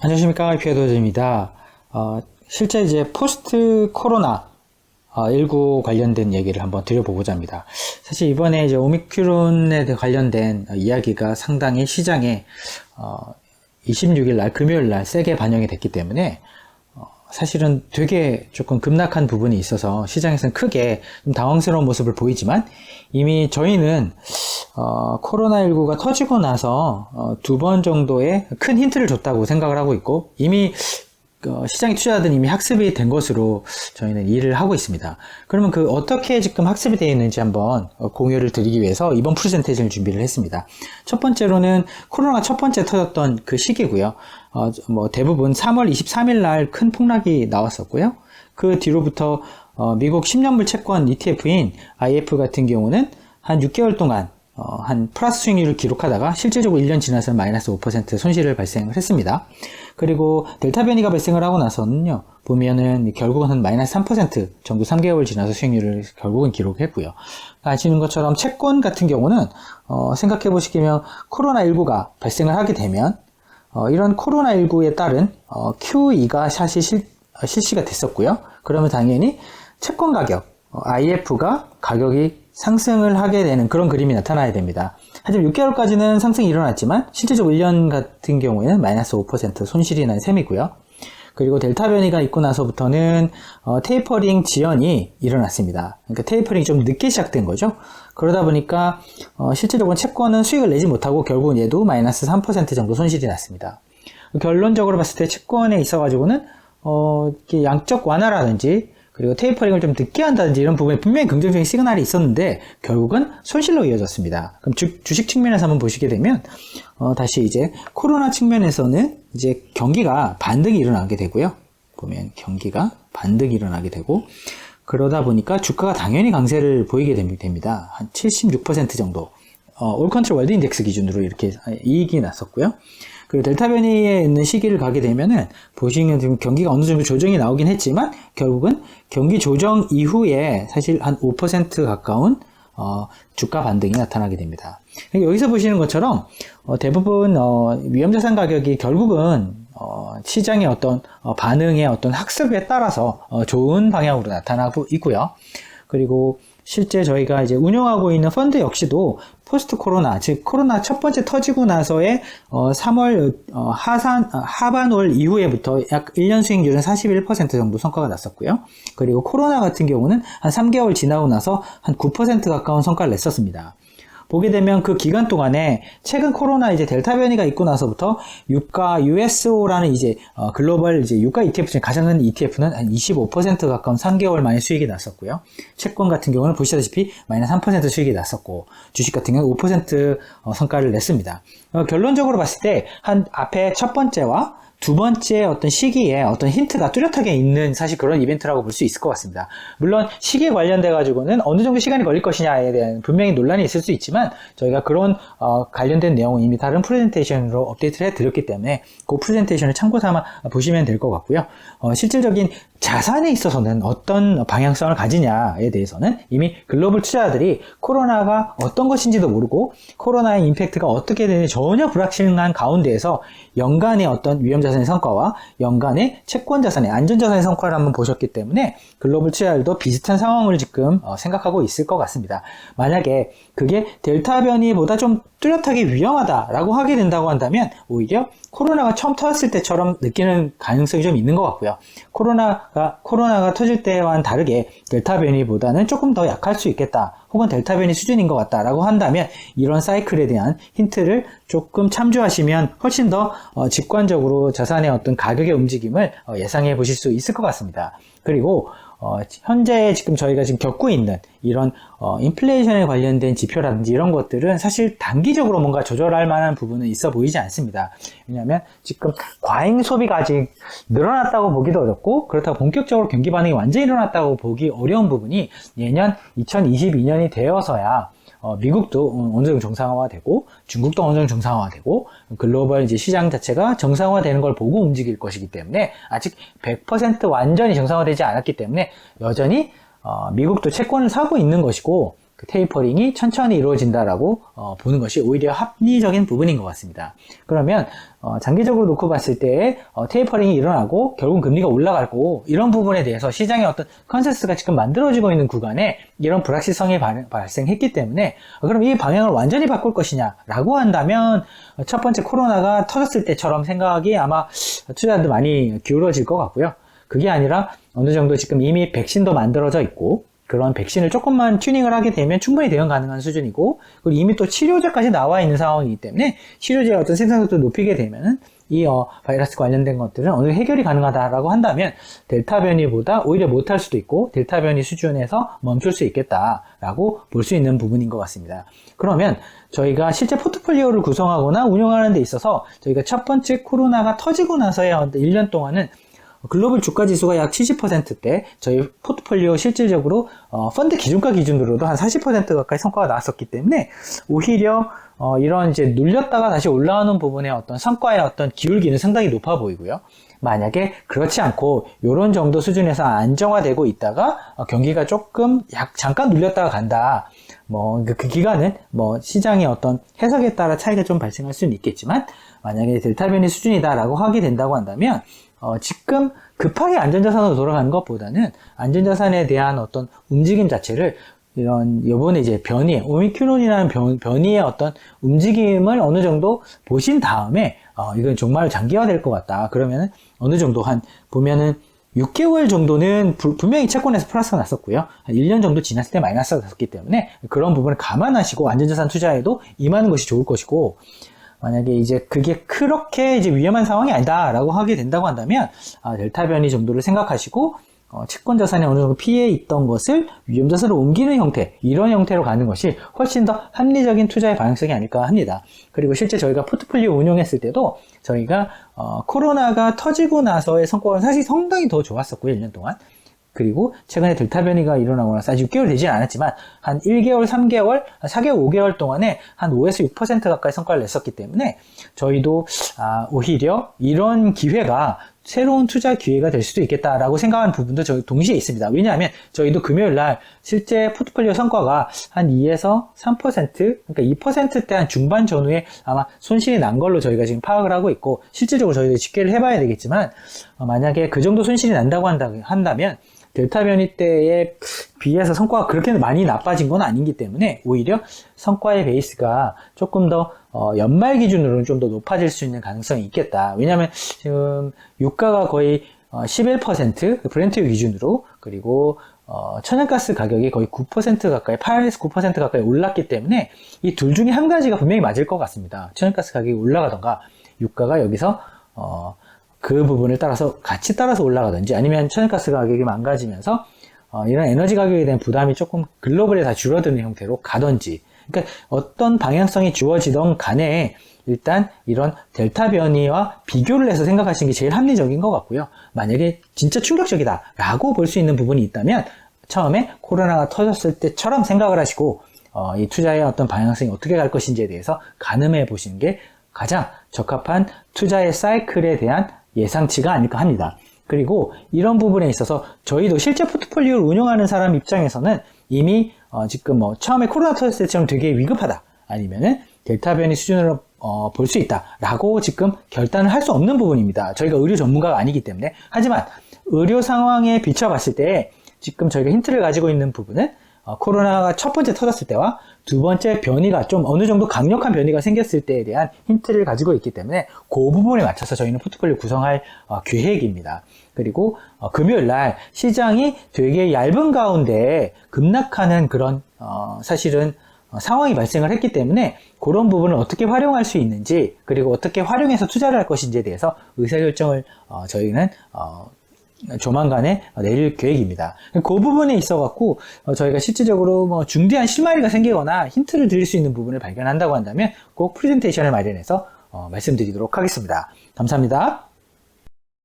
안녕하십니까, 피해도저입니다. 실제 이제 포스트 코로나 19 관련된 얘기를 한번 드려보고자 합니다. 사실 이번에 이제 오미크론에 관련된 이야기가 상당히 시장에 26일 날 금요일 날 세게 반영이 됐기 때문에 사실은 되게 조금 급락한 부분이 있어서 시장에서는 크게 좀 당황스러운 모습을 보이지만, 이미 저희는 코로나19가 터지고 나서 2번 정도의 큰 힌트를 줬다고 생각을 하고 있고, 이미 시장에 투자하던 이미 학습이 된 것으로 저희는 일을 하고 있습니다. 그러면 어떻게 지금 학습이 되어 있는지 한번 공유를 드리기 위해서 이번 프레젠테이션을 준비를 했습니다. 첫 번째로는 코로나가 첫 번째 터졌던 그 시기고요. 대부분 3월 23일 날 큰 폭락이 나왔었고요. 그 뒤로부터 미국 10년물 채권 ETF인 IF 같은 경우는 한 6개월 동안 한 플러스 수익률을 기록하다가 실질적으로 1년 지나서 마이너스 5% 손실을 발생을 했습니다. 그리고 델타 변이가 발생을 하고 나서는요, 보면은 결국은 한 마이너스 3% 정도 3개월 지나서 수익률을 결국은 기록했고요. 아시는 것처럼 채권 같은 경우는 생각해 보시면 코로나19가 발생을 하게 되면 이런 코로나19에 따른 QE가 사실 실시가 됐었고요. 그러면 당연히 채권 가격, IF가 가격이 상승을 하게 되는 그런 그림이 나타나야 됩니다. 하지만 6개월까지는 상승이 일어났지만 실제적으로 1년 같은 경우에는 마이너스 5% 손실이 난 셈이고요. 그리고 델타 변이가 있고 나서부터는 테이퍼링 지연이 일어났습니다. 그러니까 테이퍼링이 좀 늦게 시작된 거죠. 그러다 보니까 실제적으로 채권은 수익을 내지 못하고 결국은 얘도 마이너스 3% 정도 손실이 났습니다. 결론적으로 봤을 때 채권에 있어가지고는 양적 완화라든지 그리고 테이퍼링을 좀 늦게 한다든지 이런 부분에 분명히 긍정적인 시그널이 있었는데 결국은 손실로 이어졌습니다. 그럼 주식 측면에서 한번 보시게 되면 다시 이제 코로나 측면에서는 이제 경기가 반등이 일어나게 되고요. 보면 경기가 반등이 일어나게 되고, 그러다 보니까 주가가 당연히 강세를 보이게 됩니다. 한 76% 정도. 올컨트롤 월드 인덱스 기준으로 이렇게 이익이 났었고요. 그리고 델타 변이에 있는 시기를 가게 되면은 보시면 지금 경기가 어느 정도 조정이 나오긴 했지만 결국은 경기 조정 이후에 사실 한 5% 가까운 주가 반등이 나타나게 됩니다. 여기서 보시는 것처럼 대부분 위험자산 가격이 결국은 시장의 어떤 반응의 어떤 학습에 따라서 좋은 방향으로 나타나고 있고요. 그리고 실제 저희가 이제 운영하고 있는 펀드 역시도 포스트 코로나, 즉 코로나 첫 번째 터지고 나서의 3월 하반월 이후에부터 약 1년 수익률은 41% 정도 성과가 났었고요. 그리고 코로나 같은 경우는 한 3개월 지나고 나서 한 9% 가까운 성과를 냈었습니다. 보게 되면 그 기간 동안에 최근 코로나 이제 델타 변이가 있고 나서부터 유가 USO라는 이제 글로벌 이제 유가 ETF 중에 가장 큰 ETF는 한 25% 가까운 3개월 만에 수익이 났었고요. 채권 같은 경우는 보시다시피 마이너스 3% 수익이 났었고, 주식 같은 경우는 5% 성과를 냈습니다. 결론적으로 봤을 때 한 앞에 첫 번째와 두 번째 어떤 시기에 어떤 힌트가 뚜렷하게 있는 사실 그런 이벤트라고 볼 수 있을 것 같습니다. 물론 시기에 관련돼 가지고는 어느 정도 시간이 걸릴 것이냐에 대한 분명히 논란이 있을 수 있지만 저희가 그런 관련된 내용은 이미 다른 프레젠테이션으로 업데이트를 해드렸기 때문에 그 프레젠테이션을 참고 삼아 보시면 될 것 같고요. 실질적인 자산에 있어서는 어떤 방향성을 가지냐에 대해서는 이미 글로벌 투자자들이 코로나가 어떤 것인지도 모르고 코로나의 임팩트가 어떻게 되는지 전혀 불확실한 가운데에서 연간의 어떤 위험자산의 성과와 연간의 채권자산의 안전자산의 성과를 한번 보셨기 때문에 글로벌 투자자들도 비슷한 상황을 지금 생각하고 있을 것 같습니다. 만약에 그게 델타 변이보다 좀 뚜렷하게 위험하다라고 하게 된다고 한다면 오히려 코로나가 처음 터졌을 때처럼 느끼는 가능성이 좀 있는 것 같고요. 코로나가 터질 때와는 다르게 델타 변이보다는 조금 더 약할 수 있겠다, 혹은 델타 변이 수준인 것 같다라고 한다면 이런 사이클에 대한 힌트를 조금 참조하시면 훨씬 더 직관적으로 자산의 어떤 가격의 움직임을 예상해 보실 수 있을 것 같습니다. 그리고 현재 지금 저희가 지금 겪고 있는 이런 인플레이션에 관련된 지표라든지 이런 것들은 사실 단기적으로 뭔가 조절할 만한 부분은 있어 보이지 않습니다. 왜냐하면 지금 과잉 소비가 아직 늘어났다고 보기도 어렵고, 그렇다고 본격적으로 경기 반응이 완전히 일어났다고 보기 어려운 부분이 내년 2022년이 되어서야 미국도 어느 정도 정상화되고 중국도 어느 정도 정상화되고 글로벌 이제 시장 자체가 정상화되는 걸 보고 움직일 것이기 때문에 아직 100% 완전히 정상화되지 않았기 때문에 여전히 미국도 채권을 사고 있는 것이고, 그 테이퍼링이 천천히 이루어진다라고 보는 것이 오히려 합리적인 부분인 것 같습니다. 그러면 장기적으로 놓고 봤을 때 테이퍼링이 일어나고 결국 금리가 올라가고 이런 부분에 대해서 시장의 어떤 컨센서스가 지금 만들어지고 있는 구간에 이런 불확실성이 발생했기 때문에 그럼 이 방향을 완전히 바꿀 것이냐라고 한다면 첫 번째 코로나가 터졌을 때처럼 생각이 아마 투자자들 많이 기울어질 것 같고요. 그게 아니라 어느 정도 지금 이미 백신도 만들어져 있고 그런 백신을 조금만 튜닝을 하게 되면 충분히 대응 가능한 수준이고, 그리고 이미 또 치료제까지 나와 있는 상황이기 때문에 치료제의 어떤 생산성도 높이게 되면은 이 바이러스 관련된 것들은 어느 정도 해결이 가능하다라고 한다면 델타 변이보다 오히려 못할 수도 있고 델타 변이 수준에서 멈출 수 있겠다라고 볼 수 있는 부분인 것 같습니다. 그러면 저희가 실제 포트폴리오를 구성하거나 운영하는 데 있어서 저희가 첫 번째 코로나가 터지고 나서의 1년 동안은 글로벌 주가 지수가 약 70%대 저희 포트폴리오 실질적으로 펀드 기준가 기준으로도 한 40% 가까이 성과가 나왔었기 때문에 오히려 이런 이제 눌렸다가 다시 올라오는 부분의 어떤 성과의 어떤 기울기는 상당히 높아 보이고요. 만약에 그렇지 않고 이런 정도 수준에서 안정화되고 있다가 경기가 조금 잠깐 눌렸다가 간다. 그 기간은 시장의 어떤 해석에 따라 차이가 좀 발생할 수는 있겠지만 만약에 델타 변이 수준이다라고 하게 된다고 한다면 지금 급하게 안전자산으로 돌아가는 것보다는 안전자산에 대한 어떤 움직임 자체를 요번에 이제 오미크론이라는 변이의 어떤 움직임을 어느 정도 보신 다음에, 이건 정말 장기화될 것 같다. 그러면은 어느 정도 보면은 6개월 정도는 분명히 채권에서 플러스가 났었고요. 한 1년 정도 지났을 때 마이너스가 났었기 때문에 그런 부분을 감안하시고 안전자산 투자에도 임하는 것이 좋을 것이고, 만약에 이제 그게 그렇게 이제 위험한 상황이 아니다라고 하게 된다고 한다면, 델타 변이 정도를 생각하시고, 채권 자산에 어느 정도 피해 있던 것을 위험 자산으로 옮기는 형태, 이런 형태로 가는 것이 훨씬 더 합리적인 투자의 방향성이 아닐까 합니다. 그리고 실제 저희가 포트폴리오 운용했을 때도 저희가 코로나가 터지고 나서의 성과가 사실 상당히 더 좋았었고요, 1년 동안. 그리고 최근에 델타 변이가 일어나고 나서 아직 6개월 되진 않았지만 한 1개월, 3개월, 4개월, 5개월 동안에 한 5에서 6% 가까이 성과를 냈었기 때문에 저희도 오히려 이런 기회가 새로운 투자 기회가 될 수도 있겠다라고 생각하는 부분도 저희 동시에 있습니다. 왜냐하면 저희도 금요일날 실제 포트폴리오 성과가 한 2에서 3%, 그러니까 2%대 한 중반 전후에 아마 손실이 난 걸로 저희가 지금 파악을 하고 있고, 실질적으로 저희도 집계를 해봐야 되겠지만 만약에 그 정도 손실이 난다고 한다면 델타 변이 때에 비해서 성과가 그렇게 많이 나빠진 건 아니기 때문에 오히려 성과의 베이스가 조금 더 연말 기준으로는 좀 더 높아질 수 있는 가능성이 있겠다. 왜냐하면 지금 유가가 거의 11% 브렌트 기준으로, 그리고 천연가스 가격이 거의 9% 가까이, 8에서 9% 가까이 올랐기 때문에 이 둘 중에 한 가지가 분명히 맞을 것 같습니다. 천연가스 가격이 올라가던가 유가가 여기서 그 부분을 같이 따라서 올라가든지, 아니면 천연가스 가격이 망가지면서 이런 에너지 가격에 대한 부담이 조금 글로벌에 다 줄어드는 형태로 가든지, 그러니까 어떤 방향성이 주어지던 간에 일단 이런 델타 변이와 비교를 해서 생각하시는 게 제일 합리적인 것 같고요. 만약에 진짜 충격적이다 라고 볼 수 있는 부분이 있다면 처음에 코로나가 터졌을 때처럼 생각을 하시고 이 투자의 어떤 방향성이 어떻게 갈 것인지에 대해서 가늠해 보시는 게 가장 적합한 투자의 사이클에 대한 예상치가 아닐까 합니다. 그리고 이런 부분에 있어서 저희도 실제 포트폴리오를 운영하는 사람 입장에서는 이미 지금 처음에 코로나 터졌을 때처럼 되게 위급하다, 아니면은 델타 변이 수준으로 볼 수 있다 라고 지금 결단을 할 수 없는 부분입니다. 저희가 의료 전문가가 아니기 때문에. 하지만 의료 상황에 비춰봤을 때 지금 저희가 힌트를 가지고 있는 부분은 코로나가 첫 번째 터졌을 때와 두 번째 변이가 좀 어느 정도 강력한 변이가 생겼을 때에 대한 힌트를 가지고 있기 때문에 그 부분에 맞춰서 저희는 포트폴리오 구성할 계획입니다. 그리고 금요일날 시장이 되게 얇은 가운데 급락하는 그런 사실은 상황이 발생을 했기 때문에 그런 부분을 어떻게 활용할 수 있는지, 그리고 어떻게 활용해서 투자를 할 것인지에 대해서 의사결정을 저희는 조만간에 내릴 계획입니다. 그 부분에 있어 갖고 저희가 실질적으로 중대한 실마리가 생기거나 힌트를 드릴 수 있는 부분을 발견한다고 한다면 꼭 프레젠테이션을 마련해서 말씀드리도록 하겠습니다. 감사합니다.